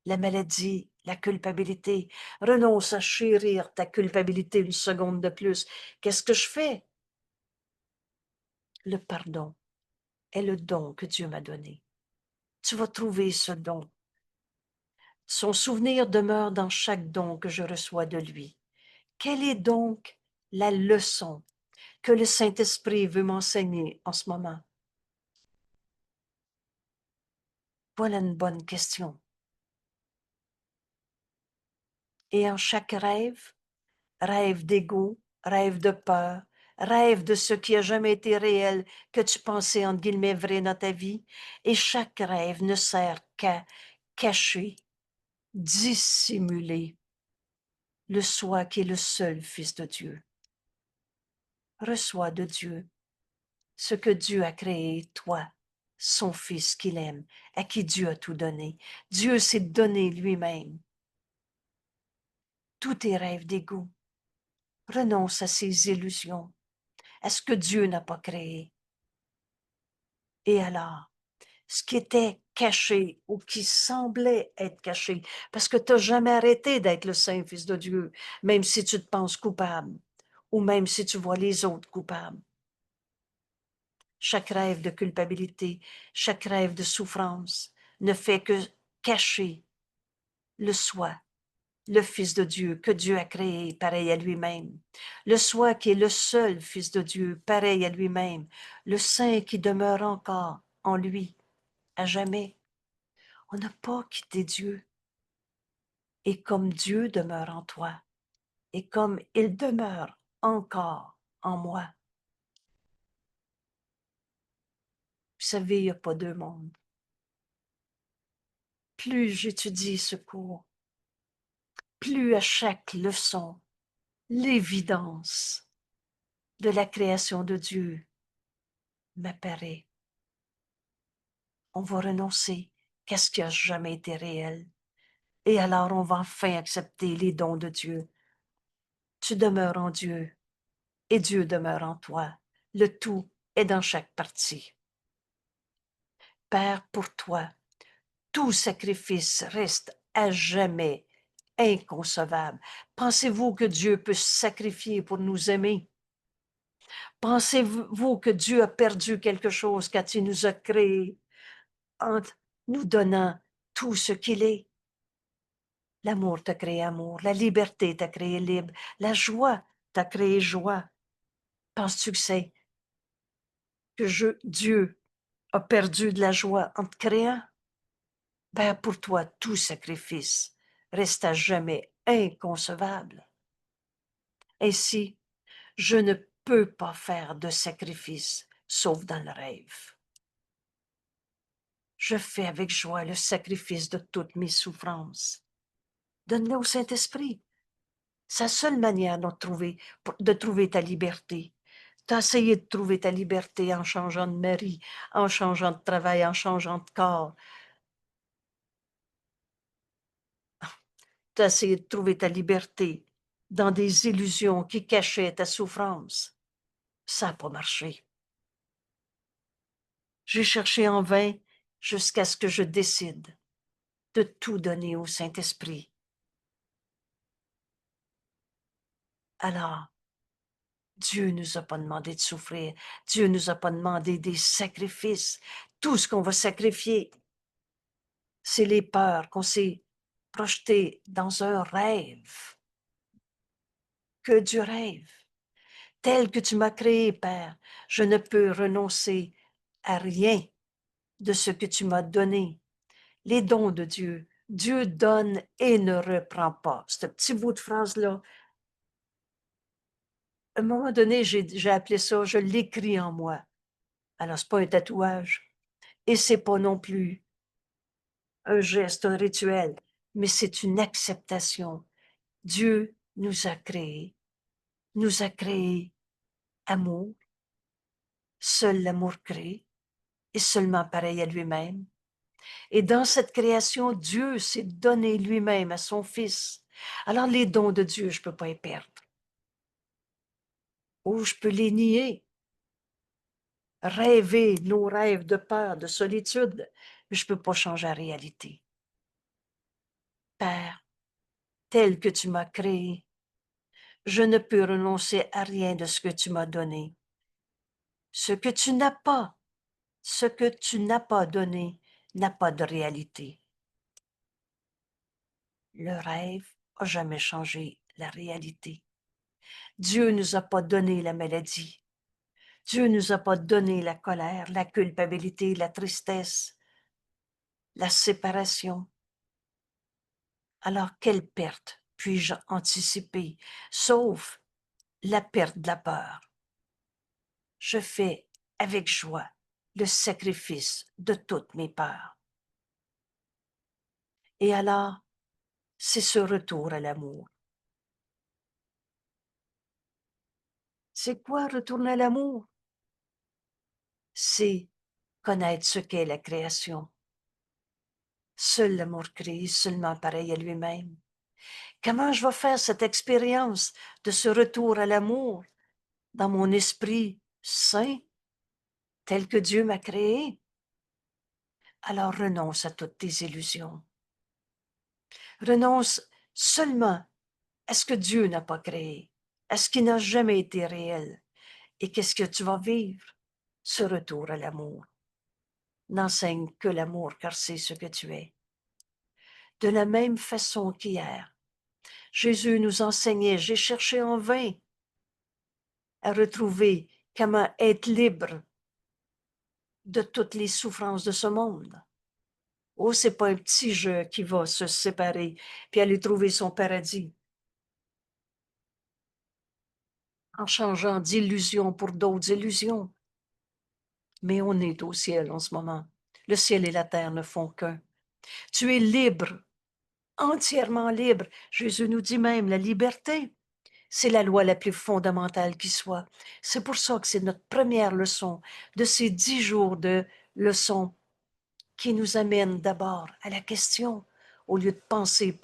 la maladie, la culpabilité. Renonce à chérir ta culpabilité une seconde de plus. Qu'est-ce que je fais? Le pardon est le don que Dieu m'a donné. Tu vas trouver ce don. Son souvenir demeure dans chaque don que je reçois de lui. Quelle est donc la leçon que le Saint-Esprit veut m'enseigner en ce moment? Voilà une bonne question. Et en chaque rêve, rêve d'ego, rêve de peur, rêve de ce qui a jamais été réel, que tu pensais entre guillemets vrai dans ta vie, et chaque rêve ne sert qu'à cacher, dissimuler le soi qui est le seul Fils de Dieu. Reçois de Dieu ce que Dieu a créé, toi, son Fils qu'il aime, à qui Dieu a tout donné. Dieu s'est donné lui-même. Tous tes rêves d'ego, renonce à ces illusions, à ce que Dieu n'a pas créé. Et alors, ce qui était caché ou qui semblait être caché, parce que tu n'as jamais arrêté d'être le Saint Fils de Dieu, même si tu te penses coupable, ou même si tu vois les autres coupables. Chaque rêve de culpabilité, chaque rêve de souffrance ne fait que cacher le soi, le Fils de Dieu que Dieu a créé pareil à lui-même, le soi qui est le seul Fils de Dieu pareil à lui-même, le Saint qui demeure encore en lui à jamais. On n'a pas quitté Dieu. Et comme Dieu demeure en toi, et comme il demeure encore en moi, vous savez, il n'y a pas deux mondes. Plus j'étudie ce cours, plus à chaque leçon, l'évidence de la création de Dieu m'apparaît. On va renoncer qu'à ce qui n'a jamais été réel. Et alors on va enfin accepter les dons de Dieu. Tu demeures en Dieu et Dieu demeure en toi. Le tout est dans chaque partie. Père, pour toi, tout sacrifice reste à jamais inconcevable. Pensez-vous que Dieu peut se sacrifier pour nous aimer? Pensez-vous que Dieu a perdu quelque chose quand il nous a créés en nous donnant tout ce qu'il est? L'amour t'a créé amour, la liberté t'a créé libre, la joie t'a créé joie. Penses-tu que c'est que Dieu a perdu de la joie en te créant? Ben, pour toi, tout sacrifice reste à jamais inconcevable. Ainsi, je ne peux pas faire de sacrifice, sauf dans le rêve. Je fais avec joie le sacrifice de toutes mes souffrances. Donne-le au Saint-Esprit. Sa seule manière de trouver ta liberté. Tu as essayé de trouver ta liberté en changeant de mari, en changeant de travail, en changeant de corps. Tu as essayé de trouver ta liberté dans des illusions qui cachaient ta souffrance. Ça n'a pas marché. J'ai cherché en vain jusqu'à ce que je décide de tout donner au Saint-Esprit. Alors, Dieu nous a pas demandé de souffrir. Dieu nous a pas demandé des sacrifices. Tout ce qu'on va sacrifier, c'est les peurs qu'on s'est projetées dans un rêve. Que du rêve. Tel que tu m'as créé, Père, je ne peux renoncer à rien de ce que tu m'as donné. Les dons de Dieu. Dieu donne et ne reprend pas. Ce petit bout de phrase-là, à un moment donné, j'ai appelé ça, je l'écris en moi. Alors, c'est pas un tatouage et c'est pas non plus un geste, un rituel, mais c'est une acceptation. Dieu nous a créés amour, seul l'amour crée, et seulement pareil à lui-même. Et dans cette création, Dieu s'est donné lui-même à son Fils. Alors les dons de Dieu, je ne peux pas les perdre. Ou je peux les nier, rêver nos rêves de peur, de solitude, mais je ne peux pas changer la réalité. Père, tel que tu m'as créé, je ne peux renoncer à rien de ce que tu m'as donné. Ce que tu n'as pas, ce que tu n'as pas donné, n'a pas de réalité. Le rêve n'a jamais changé la réalité. Dieu ne nous a pas donné la maladie. Dieu ne nous a pas donné la colère, la culpabilité, la tristesse, la séparation. Alors, quelle perte puis-je anticiper, sauf la perte de la peur? Je fais avec joie le sacrifice de toutes mes peurs. Et alors, c'est ce retour à l'amour. C'est quoi retourner à l'amour? C'est connaître ce qu'est la création. Seul l'amour crée, seulement pareil à lui-même. Comment je vais faire cette expérience de ce retour à l'amour dans mon esprit saint, tel que Dieu m'a créé? Alors renonce à toutes tes illusions. Renonce seulement à ce que Dieu n'a pas créé, à ce qui n'a jamais été réel. Et qu'est-ce que tu vas vivre? Ce retour à l'amour. N'enseigne que l'amour, car c'est ce que tu es. De la même façon qu'hier, Jésus nous enseignait, j'ai cherché en vain à retrouver comment être libre de toutes les souffrances de ce monde. Oh, c'est pas un petit jeu qui va se séparer puis aller trouver son paradis en changeant d'illusion pour d'autres illusions. Mais on est au ciel en ce moment. Le ciel et la terre ne font qu'un. Tu es libre, entièrement libre. Jésus nous dit même la liberté. C'est la loi la plus fondamentale qui soit. C'est pour ça que c'est notre première leçon de ces 10 jours de leçons qui nous amène d'abord à la question, au lieu de penser,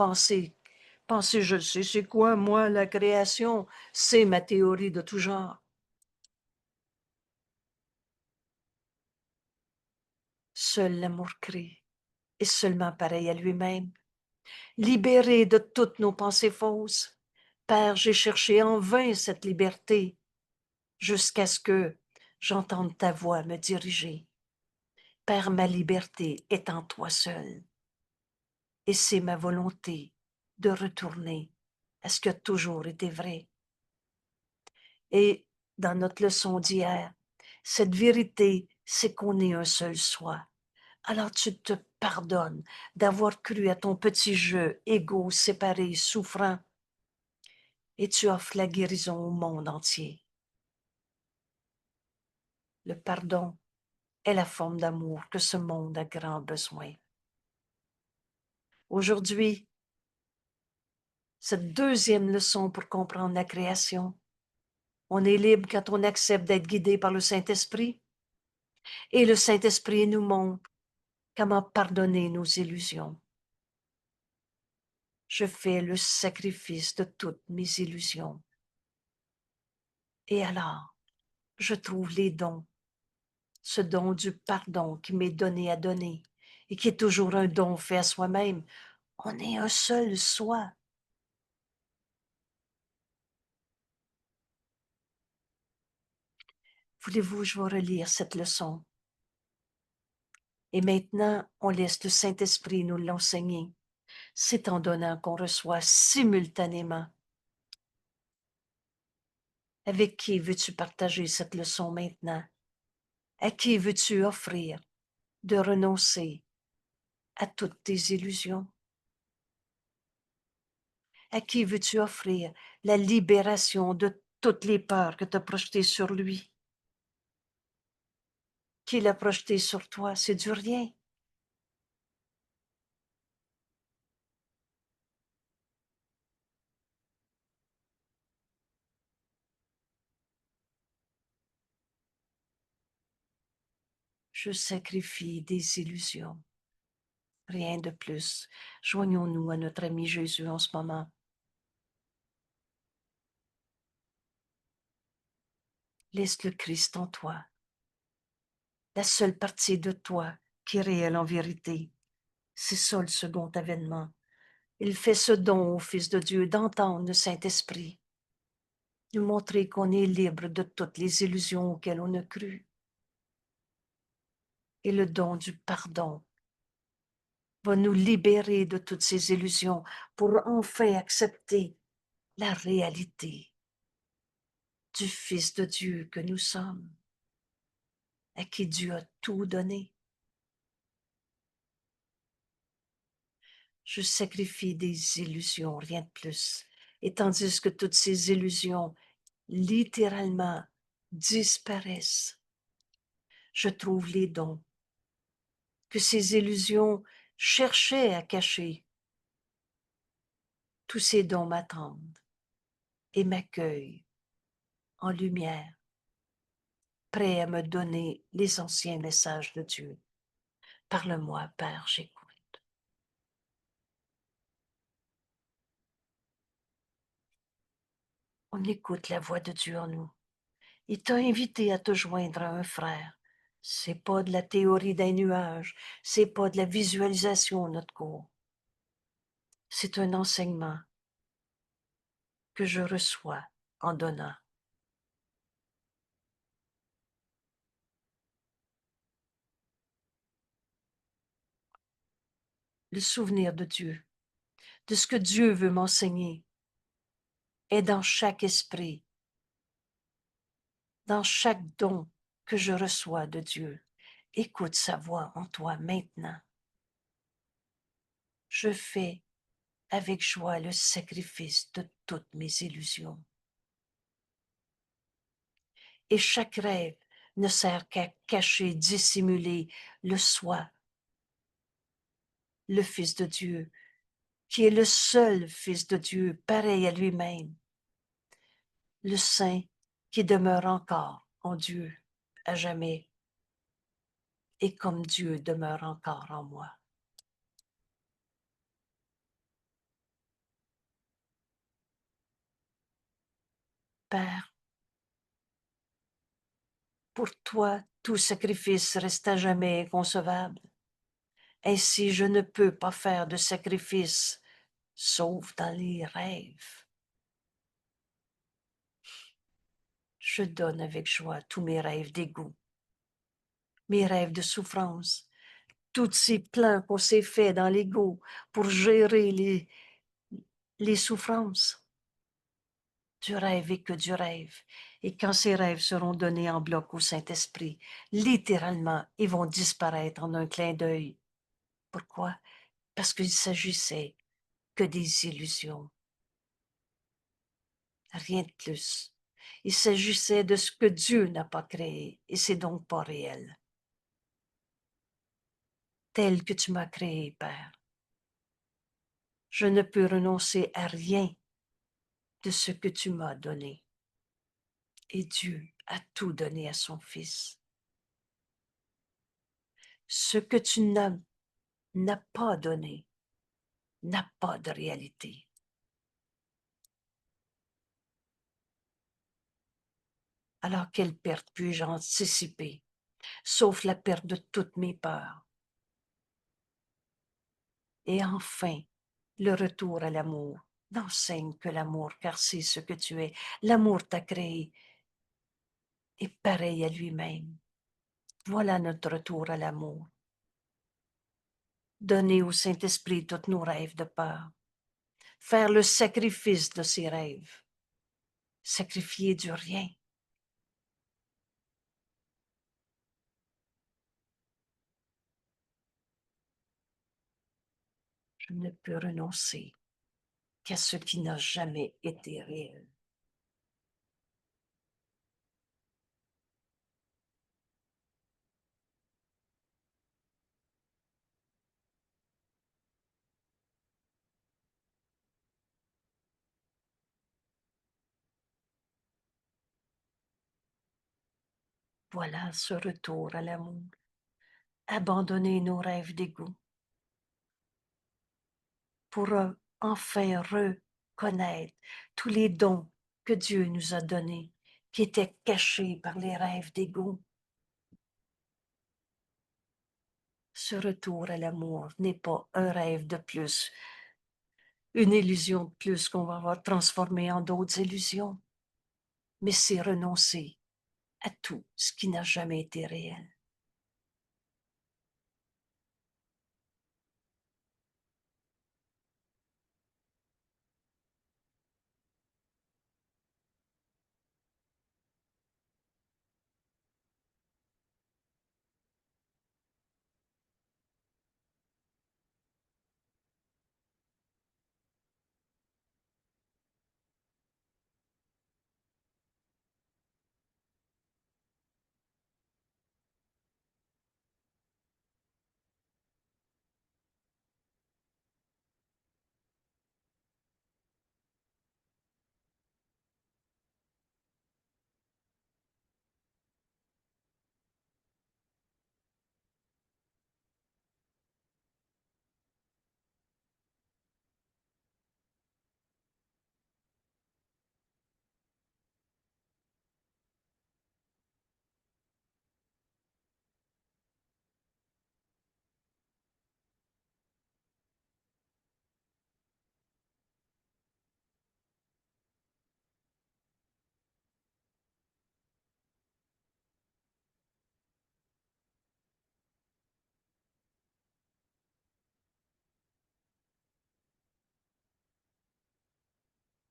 je sais c'est quoi, moi, la création, c'est ma théorie de tout genre. Seul l'amour crée, et seulement pareil à lui-même. Libéré de toutes nos pensées fausses. Père, j'ai cherché en vain cette liberté. jusqu'à ce que j'entende ta voix me diriger. Père, ma liberté est en toi seul, et c'est ma volonté de retourner à ce qui a toujours été vrai. Et dans notre leçon d'hier, cette vérité, c'est qu'on est un seul soi. Alors tu te pardonnes d'avoir cru à ton petit jeu, égaux, séparés, souffrant, et tu offres la guérison au monde entier. Le pardon est la forme d'amour que ce monde a grand besoin. Aujourd'hui, cette deuxième leçon pour comprendre la création, on est libre quand on accepte d'être guidé par le Saint-Esprit, et le Saint-Esprit nous montre comment pardonner nos illusions. Je fais le sacrifice de toutes mes illusions. Et alors, je trouve les dons, ce don du pardon qui m'est donné à donner et qui est toujours un don fait à soi-même. On est un seul soi. Voulez-vous, je vais relire cette leçon. Et maintenant, on laisse le Saint-Esprit nous l'enseigner. C'est en donnant qu'on reçoit simultanément. Avec qui veux-tu partager cette leçon maintenant? À qui veux-tu offrir de renoncer à toutes tes illusions? À qui veux-tu offrir la libération de toutes les peurs que tu as projetées sur lui? Qui l'a projeté sur toi? C'est du rien. Je sacrifie des illusions. Rien de plus. Joignons-nous à notre ami Jésus en ce moment. Laisse le Christ en toi. La seule partie de toi qui est réelle en vérité. C'est ça le second avènement. Il fait ce don au Fils de Dieu d'entendre le Saint-Esprit, nous montrer qu'on est libre de toutes les illusions auxquelles on a cru. Et le don du pardon va nous libérer de toutes ces illusions pour enfin accepter la réalité du Fils de Dieu que nous sommes, à qui Dieu a tout donné. Je sacrifie des illusions, rien de plus. Et tandis que toutes ces illusions, littéralement, disparaissent, je trouve les dons que ces illusions cherchaient à cacher. Tous ces dons m'attendent et m'accueillent en lumière, prêts à me donner les anciens messages de Dieu. Parle-moi, Père, j'écoute. On écoute la voix de Dieu en nous. Il t'a invité à te joindre à un frère. C'est pas de la théorie d'un nuage, c'est pas de la visualisation, notre cours. C'est un enseignement que je reçois en donnant. Le souvenir de Dieu, de ce que Dieu veut m'enseigner, est dans chaque esprit, dans chaque don que je reçois de Dieu. Écoute sa voix en toi maintenant. Je fais avec joie le sacrifice de toutes mes illusions. Et chaque rêve ne sert qu'à cacher, dissimuler le soi, le Fils de Dieu, qui est le seul Fils de Dieu, pareil à lui-même, le Saint qui demeure encore en Dieu à jamais, et comme Dieu demeure encore en moi. Père, pour toi, tout sacrifice reste à jamais inconcevable. Ainsi, je ne peux pas faire de sacrifice, sauf dans les rêves. Je donne avec joie tous mes rêves d'égout, mes rêves de souffrance, tous ces plans qu'on s'est faits dans l'ego pour gérer les souffrances. Du rêve et que du rêve. Et quand ces rêves seront donnés en bloc au Saint-Esprit, littéralement, ils vont disparaître en un clin d'œil. Pourquoi? Parce qu'il s'agissait que des illusions. Rien de plus. Il s'agissait de ce que Dieu n'a pas créé, et c'est donc pas réel. Tel que tu m'as créé, Père. Je ne peux renoncer à rien de ce que tu m'as donné. Et Dieu a tout donné à son Fils. Ce que tu n'as pas donné n'a pas de réalité. Alors quelle perte puis-je anticiper, sauf la perte de toutes mes peurs? Et enfin, le retour à l'amour. N'enseigne que l'amour, car c'est ce que tu es. L'amour t'a créé et pareil à lui-même. Voilà notre retour à l'amour. Donner au Saint-Esprit tous nos rêves de peur. Faire le sacrifice de ses rêves. Sacrifier du rien. Je ne peux renoncer qu'à ce qui n'a jamais été réel. Voilà ce retour à l'amour. Abandonner nos rêves d'égout pour enfin reconnaître tous les dons que Dieu nous a donnés, qui étaient cachés par les rêves d'égout. Ce retour à l'amour n'est pas un rêve de plus, une illusion de plus qu'on va avoir transformée en d'autres illusions, mais c'est renoncer à tout ce qui n'a jamais été réel.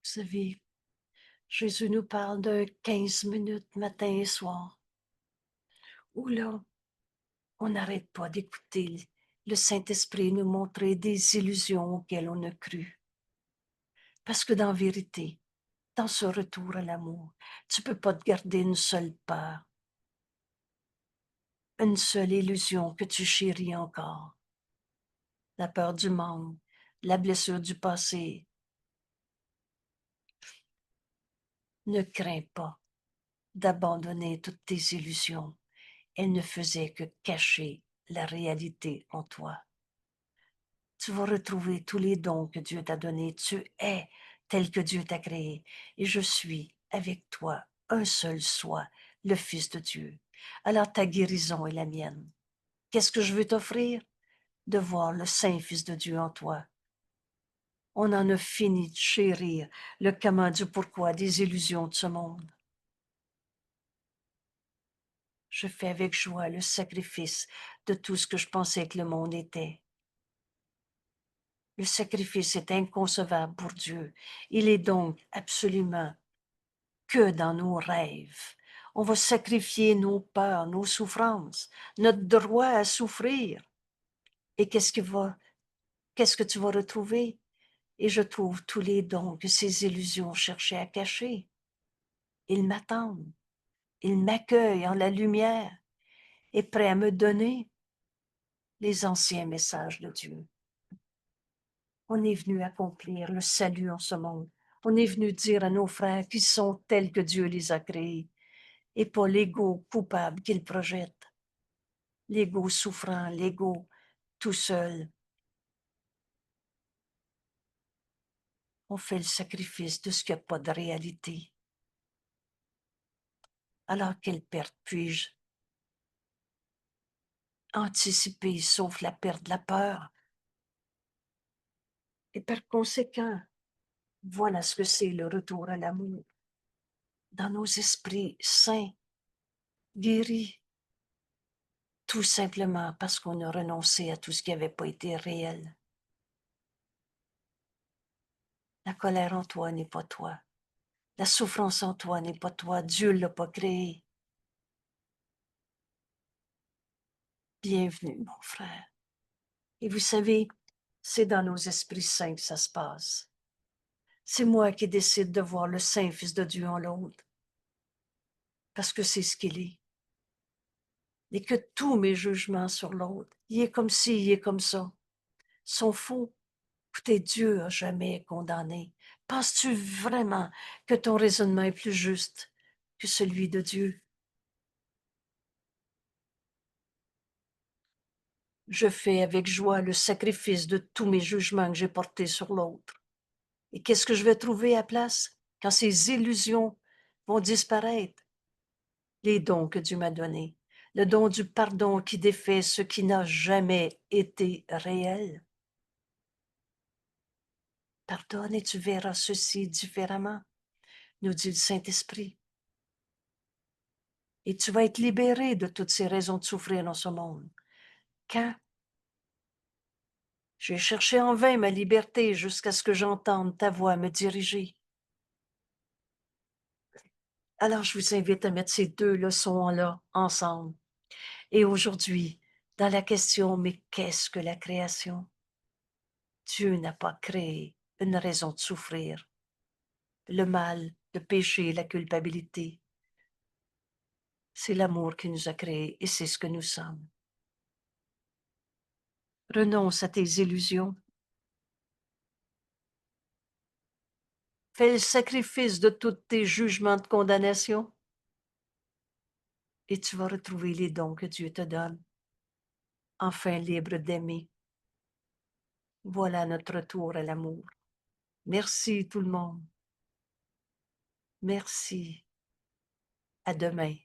Vous savez, Jésus nous parle de 15 minutes matin et soir, où là, on n'arrête pas d'écouter le Saint-Esprit nous montrer des illusions auxquelles on a cru. Parce que dans vérité, dans ce retour à l'amour, tu ne peux pas te garder une seule peur, une seule illusion que tu chéris encore. La peur du manque, la blessure du passé. Ne crains pas d'abandonner toutes tes illusions. Elles ne faisaient que cacher la réalité en toi. Tu vas retrouver tous les dons que Dieu t'a donnés. Tu es tel que Dieu t'a créé. Et je suis avec toi, un seul soi, le Fils de Dieu. Alors ta guérison est la mienne. Qu'est-ce que je veux t'offrir? De voir le Saint Fils de Dieu en toi. On en a fini de chérir le comment du pourquoi des illusions de ce monde. Je fais avec joie le sacrifice de tout ce que je pensais que le monde était. Le sacrifice est inconcevable pour Dieu. Il est donc absolument que dans nos rêves. On va sacrifier nos peurs, nos souffrances, notre droit à souffrir. Et qu'est-ce que tu vas retrouver? Et je trouve tous les dons que ces illusions cherchaient à cacher. Ils m'attendent, ils m'accueillent en la lumière et prêts à me donner les anciens messages de Dieu. On est venu accomplir le salut en ce monde. On est venu dire à nos frères qu'ils sont tels que Dieu les a créés et pas l'ego coupable qu'ils projettent, l'ego souffrant, l'ego tout seul. On fait le sacrifice de ce qui n'a pas de réalité. Alors quelle perte puis-je anticiper sauf la perte de la peur? Et par conséquent, voilà ce que c'est le retour à l'amour. Dans nos esprits sains, guéris, tout simplement parce qu'on a renoncé à tout ce qui n'avait pas été réel. La colère en toi n'est pas toi. La souffrance en toi n'est pas toi. Dieu ne l'a pas créé. Bienvenue, mon frère. Et vous savez, c'est dans nos esprits saints que ça se passe. C'est moi qui décide de voir le Saint Fils de Dieu en l'autre, parce que c'est ce qu'il est. Et que tous mes jugements sur l'autre, il est comme ci, il est comme ça, sont faux. Écoutez, Dieu n'a jamais condamné. Penses-tu vraiment que ton raisonnement est plus juste que celui de Dieu? Je fais avec joie le sacrifice de tous mes jugements que j'ai portés sur l'autre. Et qu'est-ce que je vais trouver à place quand ces illusions vont disparaître? Les dons que Dieu m'a donnés, le don du pardon qui défait ce qui n'a jamais été réel. Pardonne et tu verras ceci différemment, nous dit le Saint-Esprit. Et tu vas être libéré de toutes ces raisons de souffrir dans ce monde. Quand j'ai cherché en vain ma liberté jusqu'à ce que j'entende ta voix me diriger. Alors je vous invite à mettre ces deux leçons-là ensemble. Et aujourd'hui, dans la question, mais qu'est-ce que la création? Dieu n'a pas créé une raison de souffrir. Le mal, le péché, la culpabilité. C'est l'amour qui nous a créés et c'est ce que nous sommes. Renonce à tes illusions. Fais le sacrifice de tous tes jugements de condamnation et tu vas retrouver les dons que Dieu te donne. Enfin libre d'aimer. Voilà notre retour à l'amour. Merci tout le monde. Merci. À demain.